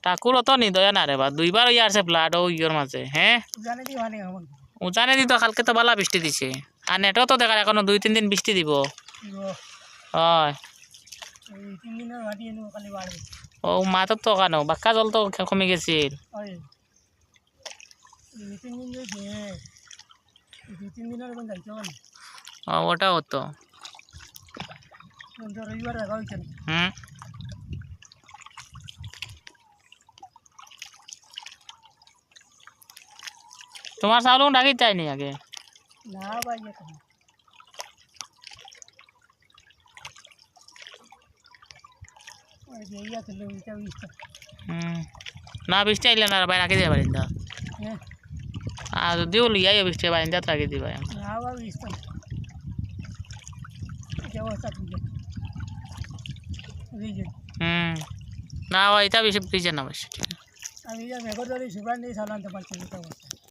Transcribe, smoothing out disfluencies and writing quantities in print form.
ঠাকুর অত নিদয়া না রে বা দুইবার ইয়ারছে ফ্লাড ও ইয়র মাঝে হ্যাঁ উজানে দিত কালকে তো বালা বৃষ্টি দিছে আর নেটও তো দেখার এখনো 2-3 দিন বৃষ্টি দিব হয় ও মাথা তো কেন বাক্কা জল তো কমে গেছিল ওটা হতো তোমার চাউল ডাকি চাইনি আগে না ভাই না বৃষ্টি আইলে না ভাই রাখি দিয়ে পারিন্দা আর যদিও লিয়াই বৃষ্টি পারিন্দা রাখি দিবা না এটা বেশি ফ্রিজে না বসে আমি মেঘর ধরে সুগার নিয়ে চালাতে পারছি না